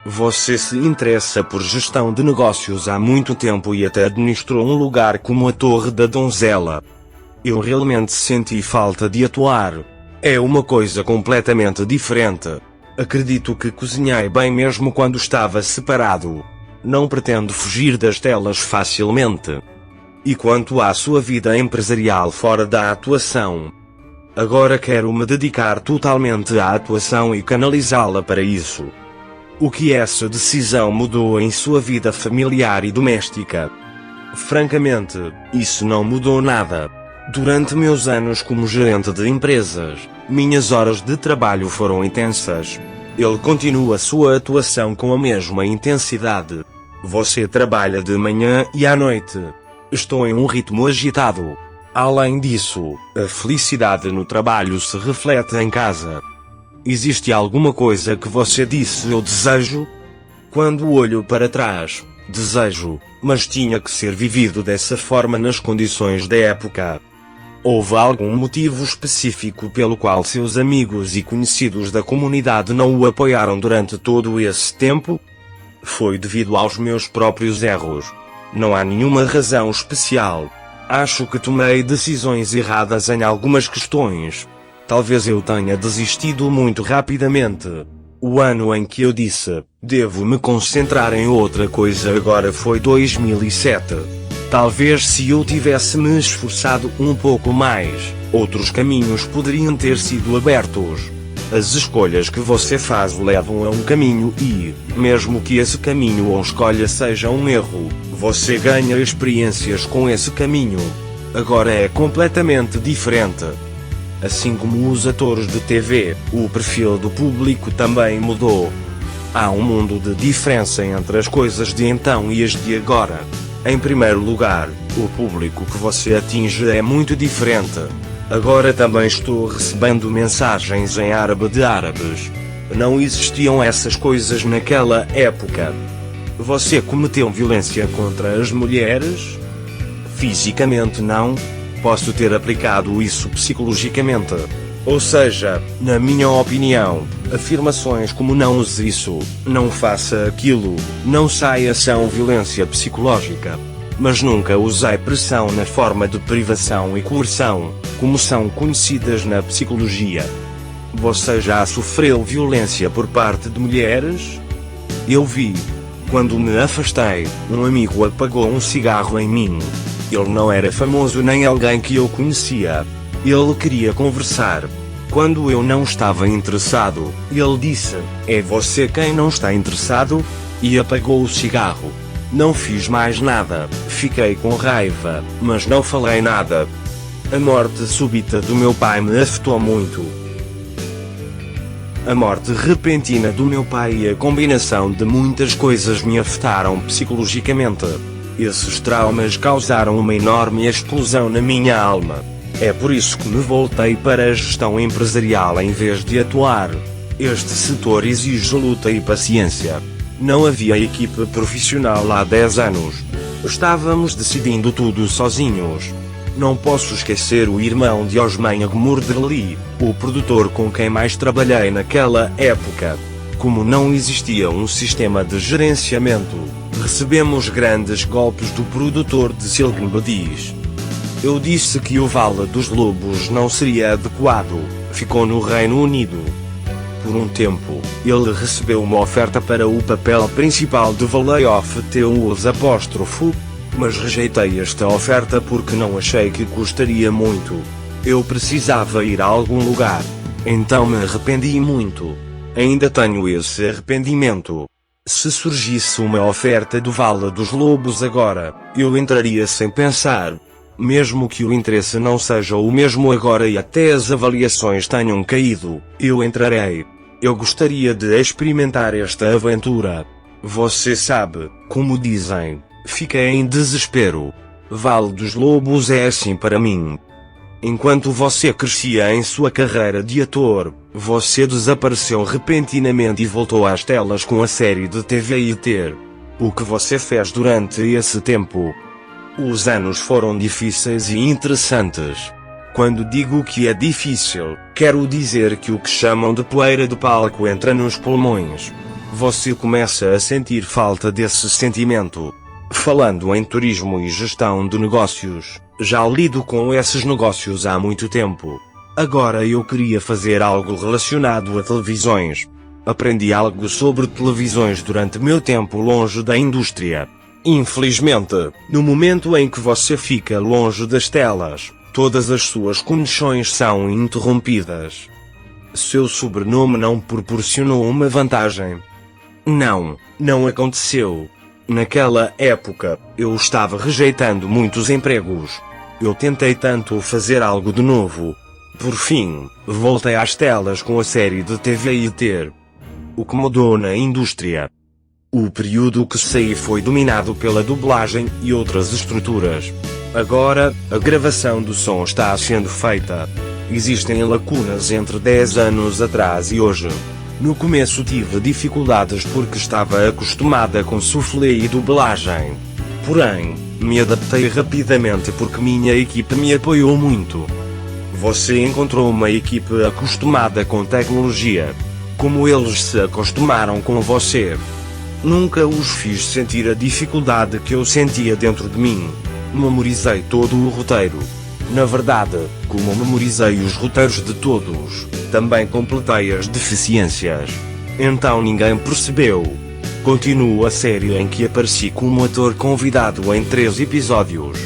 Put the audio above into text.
Você se interessa por gestão de negócios há muito tempo e até administrou um lugar como a Torre da Donzela. Eu realmente senti falta de atuar. É uma coisa completamente diferente. Acredito que cozinhei bem mesmo quando estava separado. Não pretendo fugir das telas facilmente. E quanto à sua vida empresarial fora da atuação? Agora quero me dedicar totalmente à atuação e canalizá-la para isso. O que essa decisão mudou em sua vida familiar e doméstica? Francamente, isso não mudou nada. Durante meus anos como gerente de empresas, minhas horas de trabalho foram intensas. Ele continua sua atuação com a mesma intensidade. Você trabalha de manhã e à noite. Estou em um ritmo agitado. Além disso, a felicidade no trabalho se reflete em casa. Existe alguma coisa que você disse eu desejo? Quando olho para trás, desejo, mas tinha que ser vivido dessa forma nas condições da época. Houve algum motivo específico pelo qual seus amigos e conhecidos da comunidade não o apoiaram durante todo esse tempo? Foi devido aos meus próprios erros. Não há nenhuma razão especial. Acho que tomei decisões erradas em algumas questões. Talvez eu tenha desistido muito rapidamente. O ano em que eu disse, devo me concentrar em outra coisa agora foi 2007. Talvez se eu tivesse me esforçado um pouco mais, outros caminhos poderiam ter sido abertos. As escolhas que você faz levam a um caminho e, mesmo que esse caminho ou escolha seja um erro, você ganha experiências com esse caminho. Agora é completamente diferente. Assim como os atores de TV, o perfil do público também mudou. Há um mundo de diferença entre as coisas de então e as de agora. Em primeiro lugar, o público que você atinge é muito diferente. Agora também estou recebendo mensagens em árabe de árabes. Não existiam essas coisas naquela época. Você cometeu violência contra as mulheres? Fisicamente não. Posso ter aplicado isso psicologicamente. Ou seja, na minha opinião, afirmações como não use isso, não faça aquilo, não saia são violência psicológica. Mas nunca usei pressão na forma de privação e coerção, como são conhecidas na psicologia. Você já sofreu violência por parte de mulheres? Eu vi. Quando me afastei, um amigo apagou um cigarro em mim. Ele não era famoso nem alguém que eu conhecia. Ele queria conversar. Quando eu não estava interessado, ele disse, é você quem não está interessado? E apagou o cigarro. Não fiz mais nada, fiquei com raiva, mas não falei nada. A morte súbita do meu pai me afetou muito. A morte repentina do meu pai e a combinação de muitas coisas me afetaram psicologicamente. Esses traumas causaram uma enorme explosão na minha alma. É por isso que me voltei para a gestão empresarial em vez de atuar. Este setor exige luta e paciência. Não havia equipe profissional há 10 anos. Estávamos decidindo tudo sozinhos. Não posso esquecer o irmão de Osman Agmurderli, o produtor com quem mais trabalhei naquela época. Como não existia um sistema de gerenciamento, recebemos grandes golpes do produtor de Silken Badiz. Eu disse que o Vale dos Lobos não seria adequado, ficou no Reino Unido. Por um tempo, ele recebeu uma oferta para o papel principal de Valley of the Us', mas rejeitei esta oferta porque não achei que custaria muito. Eu precisava ir a algum lugar. Então me arrependi muito. Ainda tenho esse arrependimento. Se surgisse uma oferta do Vale dos Lobos agora, eu entraria sem pensar. Mesmo que o interesse não seja o mesmo agora e até as avaliações tenham caído, eu entrarei. Eu gostaria de experimentar esta aventura. Você sabe, como dizem, fiquei em desespero. Vale dos Lobos é assim para mim. Enquanto você crescia em sua carreira de ator, você desapareceu repentinamente e voltou às telas com a série de TV IT. O que você fez durante esse tempo? Os anos foram difíceis e interessantes. Quando digo que é difícil, quero dizer que o que chamam de poeira de palco entra nos pulmões. você começa a sentir falta desse sentimento. Falando em turismo e gestão de negócios, já lido com esses negócios há muito tempo. Agora eu queria fazer algo relacionado a televisões. Aprendi algo sobre televisões durante meu tempo longe da indústria. Infelizmente, no momento em que você fica longe das telas, todas as suas conexões são interrompidas. Seu sobrenome não proporcionou uma vantagem. Não aconteceu. Naquela época, eu estava rejeitando muitos empregos. Eu tentei tanto fazer algo de novo. Por fim, voltei às telas com a série de TV ET. O que mudou na indústria? O período que saí foi dominado pela dublagem e outras estruturas. Agora, a gravação do som está sendo feita. Existem lacunas entre 10 anos atrás e hoje. No começo tive dificuldades porque estava acostumada com soufflé e dublagem. Porém, me adaptei rapidamente porque minha equipe me apoiou muito. Você encontrou uma equipe acostumada com tecnologia. Como eles se acostumaram com você? Nunca os fiz sentir a dificuldade que eu sentia dentro de mim. Memorizei todo o roteiro. Na verdade, como memorizei os roteiros de todos, também completei as deficiências. Então ninguém percebeu. Continuo a série em que apareci como ator convidado em 3 episódios.